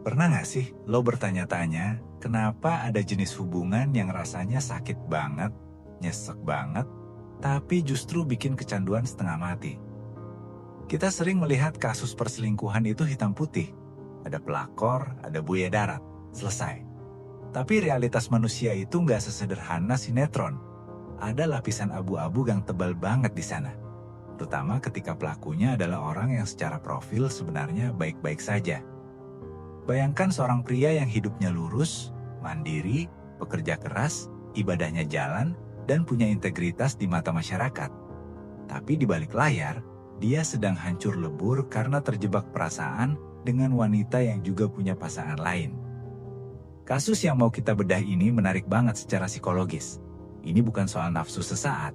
Pernah nggak sih lo bertanya-tanya, kenapa ada jenis hubungan yang rasanya sakit banget, nyesek banget, tapi justru bikin kecanduan setengah mati? Kita sering melihat kasus perselingkuhan itu hitam putih. Ada pelakor, ada buaya darat, selesai. Tapi realitas manusia itu nggak sesederhana sinetron. Ada lapisan abu-abu yang tebal banget di sana. Terutama ketika pelakunya adalah orang yang secara profil sebenarnya baik-baik saja. Bayangkan seorang pria yang hidupnya lurus, mandiri, bekerja keras, ibadahnya jalan, dan punya integritas di mata masyarakat. Tapi di balik layar, dia sedang hancur lebur karena terjebak perasaan dengan wanita yang juga punya pasangan lain. Kasus yang mau kita bedah ini menarik banget secara psikologis. Ini bukan soal nafsu sesaat.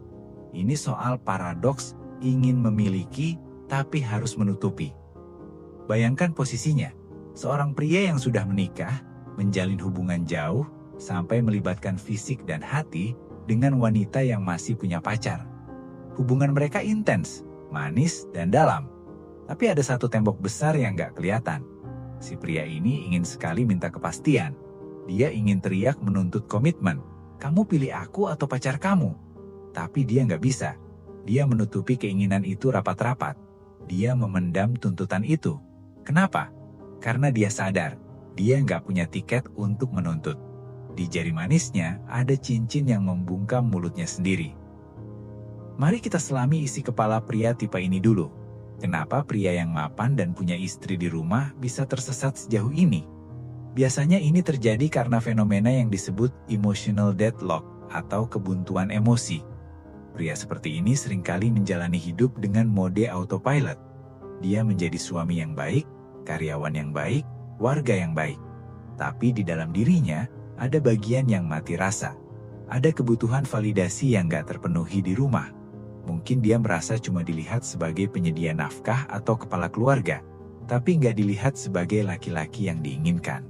Ini soal paradoks ingin memiliki tapi harus menutupi. Bayangkan posisinya. Seorang pria yang sudah menikah, menjalin hubungan jauh, sampai melibatkan fisik dan hati dengan wanita yang masih punya pacar. Hubungan mereka intens, manis, dan dalam. Tapi ada satu tembok besar yang gak kelihatan. Si pria ini ingin sekali minta kepastian. Dia ingin teriak menuntut komitmen. Kamu pilih aku atau pacar kamu? Tapi dia gak bisa. Dia menutupi keinginan itu rapat-rapat. Dia memendam tuntutan itu. Kenapa? Karena dia sadar, dia nggak punya tiket untuk menuntut. Di jari manisnya ada cincin yang membungkam mulutnya sendiri. Mari kita selami isi kepala pria tipe ini dulu. Kenapa pria yang mapan dan punya istri di rumah bisa tersesat sejauh ini? Biasanya ini terjadi karena fenomena yang disebut emotional deadlock atau kebuntuan emosi. Pria seperti ini seringkali menjalani hidup dengan mode autopilot. Dia menjadi suami yang baik, karyawan yang baik, warga yang baik. Tapi di dalam dirinya, ada bagian yang mati rasa. Ada kebutuhan validasi yang gak terpenuhi di rumah. Mungkin dia merasa cuma dilihat sebagai penyedia nafkah atau kepala keluarga, tapi gak dilihat sebagai laki-laki yang diinginkan.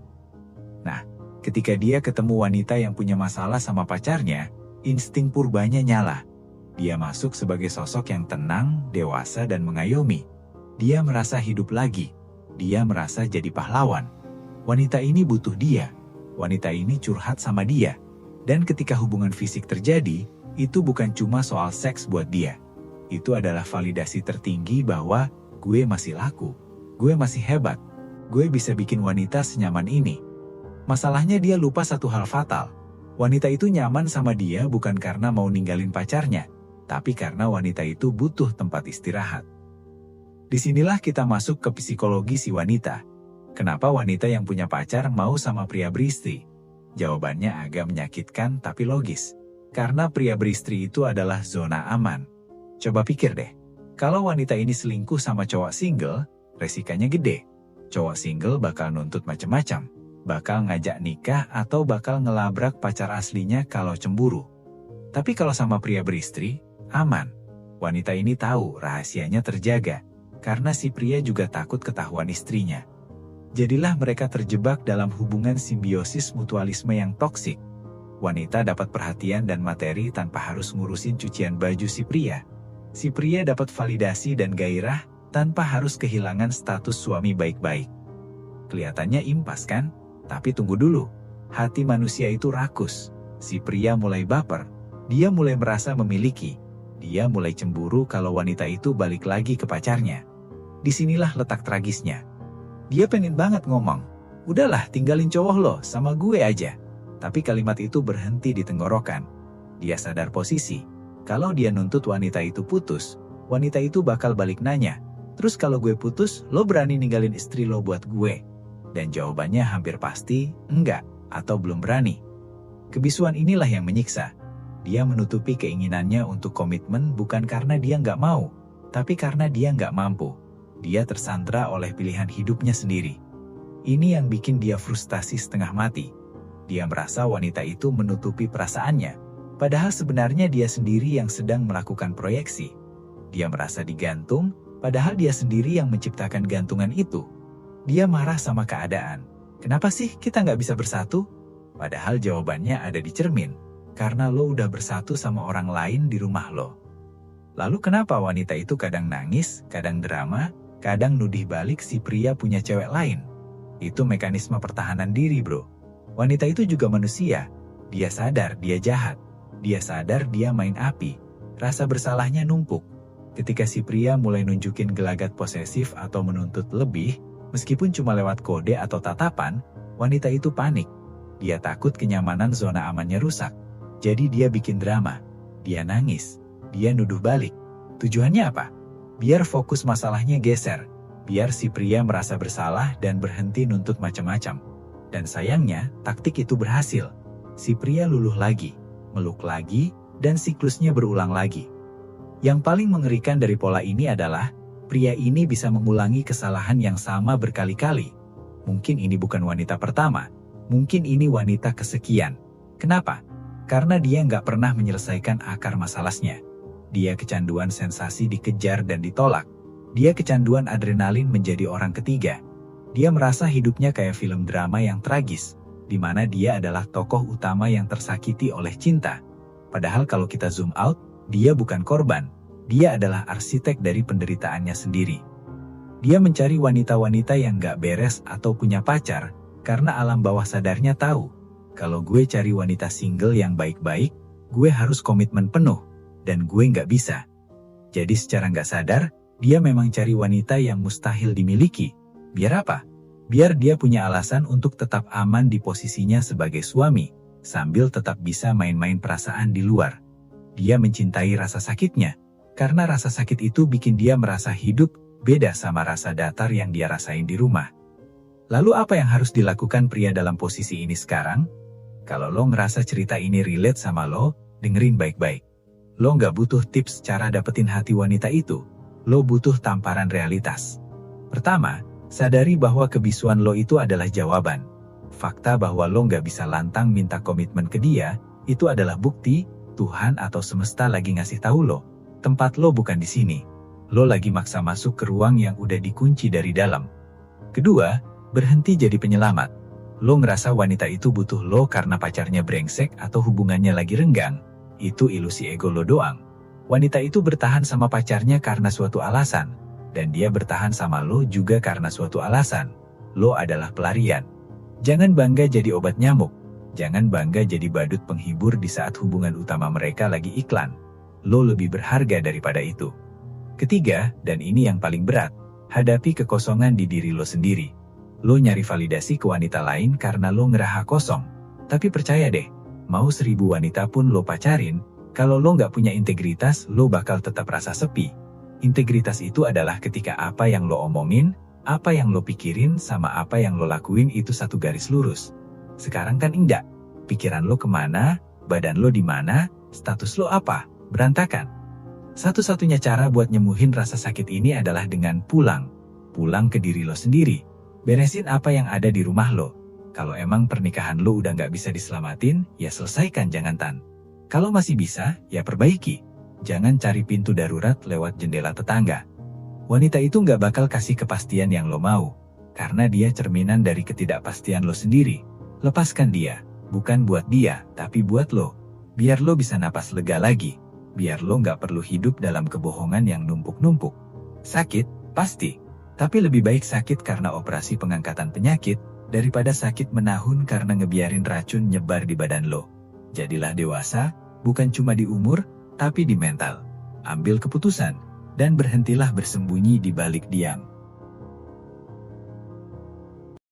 Nah, ketika dia ketemu wanita yang punya masalah sama pacarnya, insting purbanya nyala. Dia masuk sebagai sosok yang tenang, dewasa, dan mengayomi. Dia merasa hidup lagi. Dia merasa jadi pahlawan. Wanita ini butuh dia. Wanita ini curhat sama dia. Dan ketika hubungan fisik terjadi, itu bukan cuma soal seks buat dia. Itu adalah validasi tertinggi bahwa gue masih laku. Gue masih hebat. Gue bisa bikin wanita senyaman ini. Masalahnya dia lupa satu hal fatal. Wanita itu nyaman sama dia bukan karena mau ninggalin pacarnya, tapi karena wanita itu butuh tempat istirahat. Disinilah kita masuk ke psikologi si wanita. Kenapa wanita yang punya pacar mau sama pria beristri? Jawabannya agak menyakitkan tapi logis. Karena pria beristri itu adalah zona aman. Coba pikir deh, kalau wanita ini selingkuh sama cowok single, resikonya gede. Cowok single bakal nuntut macam-macam. Bakal ngajak nikah atau bakal ngelabrak pacar aslinya kalau cemburu. Tapi kalau sama pria beristri, aman. Wanita ini tahu rahasianya terjaga. Karena si pria juga takut ketahuan istrinya. Jadilah mereka terjebak dalam hubungan simbiosis mutualisme yang toksik. Wanita dapat perhatian dan materi tanpa harus ngurusin cucian baju si pria. Si pria dapat validasi dan gairah tanpa harus kehilangan status suami baik-baik. Kelihatannya impas kan? Tapi tunggu dulu. Hati manusia itu rakus. Si pria mulai baper. Dia mulai merasa memiliki. Dia mulai cemburu kalau wanita itu balik lagi ke pacarnya. Disinilah letak tragisnya. Dia pengen banget ngomong, udahlah tinggalin cowok lo sama gue aja. Tapi kalimat itu berhenti di tenggorokan. Dia sadar posisi. Kalau dia nuntut wanita itu putus, wanita itu bakal balik nanya, terus kalau gue putus, lo berani ninggalin istri lo buat gue? Dan jawabannya hampir pasti, enggak, atau belum berani. Kebisuan inilah yang menyiksa. Dia menutupi keinginannya untuk komitmen bukan karena dia nggak mau, tapi karena dia nggak mampu. Dia tersandra oleh pilihan hidupnya sendiri. Ini yang bikin dia frustasi setengah mati. Dia merasa wanita itu menutupi perasaannya, padahal sebenarnya dia sendiri yang sedang melakukan proyeksi. Dia merasa digantung, padahal dia sendiri yang menciptakan gantungan itu. Dia marah sama keadaan. Kenapa sih kita nggak bisa bersatu? Padahal jawabannya ada di cermin. Karena lo udah bersatu sama orang lain di rumah lo. Lalu kenapa wanita itu kadang nangis, kadang drama, kadang nudih balik si pria punya cewek lain? Itu mekanisme pertahanan diri, bro. Wanita itu juga manusia. Dia sadar dia jahat. Dia sadar dia main api. Rasa bersalahnya numpuk. Ketika si pria mulai nunjukin gelagat posesif atau menuntut lebih, meskipun cuma lewat kode atau tatapan, wanita itu panik. Dia takut kenyamanan zona amannya rusak. Jadi dia bikin drama. Dia nangis. Dia nuduh balik. Tujuannya apa? Biar fokus masalahnya geser. Biar si pria merasa bersalah dan berhenti nuntut macam-macam. Dan sayangnya, taktik itu berhasil. Si pria luluh lagi, meluk lagi, dan siklusnya berulang lagi. Yang paling mengerikan dari pola ini adalah, pria ini bisa mengulangi kesalahan yang sama berkali-kali. Mungkin ini bukan wanita pertama. Mungkin ini wanita kesekian. Kenapa? Karena dia nggak pernah menyelesaikan akar masalahnya. Dia kecanduan sensasi dikejar dan ditolak. Dia kecanduan adrenalin menjadi orang ketiga. Dia merasa hidupnya kayak film drama yang tragis, di mana dia adalah tokoh utama yang tersakiti oleh cinta. Padahal kalau kita zoom out, dia bukan korban. Dia adalah arsitek dari penderitaannya sendiri. Dia mencari wanita-wanita yang nggak beres atau punya pacar, karena alam bawah sadarnya tahu, kalau gue cari wanita single yang baik-baik, gue harus komitmen penuh. Dan gue nggak bisa. Jadi secara nggak sadar, dia memang cari wanita yang mustahil dimiliki. Biar apa? Biar dia punya alasan untuk tetap aman di posisinya sebagai suami, sambil tetap bisa main-main perasaan di luar. Dia mencintai rasa sakitnya, karena rasa sakit itu bikin dia merasa hidup, beda sama rasa datar yang dia rasain di rumah. Lalu apa yang harus dilakukan pria dalam posisi ini sekarang? Kalau lo ngerasa cerita ini relate sama lo, dengerin baik-baik. Lo nggak butuh tips cara dapetin hati wanita itu. Lo butuh tamparan realitas. Pertama, sadari bahwa kebisuan lo itu adalah jawaban. Fakta bahwa lo nggak bisa lantang minta komitmen ke dia, itu adalah bukti Tuhan atau semesta lagi ngasih tahu lo. Tempat lo bukan di sini. Lo lagi maksa masuk ke ruang yang udah dikunci dari dalam. Kedua, berhenti jadi penyelamat. Lo ngerasa wanita itu butuh lo karena pacarnya brengsek atau hubungannya lagi renggang. Itu ilusi ego lo doang. Wanita itu bertahan sama pacarnya karena suatu alasan. Dan dia bertahan sama lo juga karena suatu alasan. Lo adalah pelarian. Jangan bangga jadi obat nyamuk. Jangan bangga jadi badut penghibur di saat hubungan utama mereka lagi iklan. Lo lebih berharga daripada itu. Ketiga, dan ini yang paling berat, hadapi kekosongan di diri lo sendiri. Lo nyari validasi ke wanita lain karena lo ngerasa kosong. Tapi percaya deh, mau 1000 wanita pun lo pacarin, kalau lo nggak punya integritas, lo bakal tetap rasa sepi. Integritas itu adalah ketika apa yang lo omongin, apa yang lo pikirin, sama apa yang lo lakuin itu satu garis lurus. Sekarang kan enggak. Pikiran lo kemana, badan lo di mana, status lo apa, berantakan. Satu-satunya cara buat nyembuhin rasa sakit ini adalah dengan pulang. Pulang ke diri lo sendiri. Beresin apa yang ada di rumah lo. Kalau emang pernikahan lo udah nggak bisa diselamatin, ya selesaikan jangan tan. Kalau masih bisa, ya perbaiki. Jangan cari pintu darurat lewat jendela tetangga. Wanita itu nggak bakal kasih kepastian yang lo mau, karena dia cerminan dari ketidakpastian lo sendiri. Lepaskan dia, bukan buat dia, tapi buat lo. Biar lo bisa napas lega lagi. Biar lo nggak perlu hidup dalam kebohongan yang numpuk-numpuk. Sakit, pasti. Tapi lebih baik sakit karena operasi pengangkatan penyakit, daripada sakit menahun karena ngebiarin racun nyebar di badan lo. Jadilah dewasa, bukan cuma di umur, tapi di mental. Ambil keputusan, dan berhentilah bersembunyi di balik diam.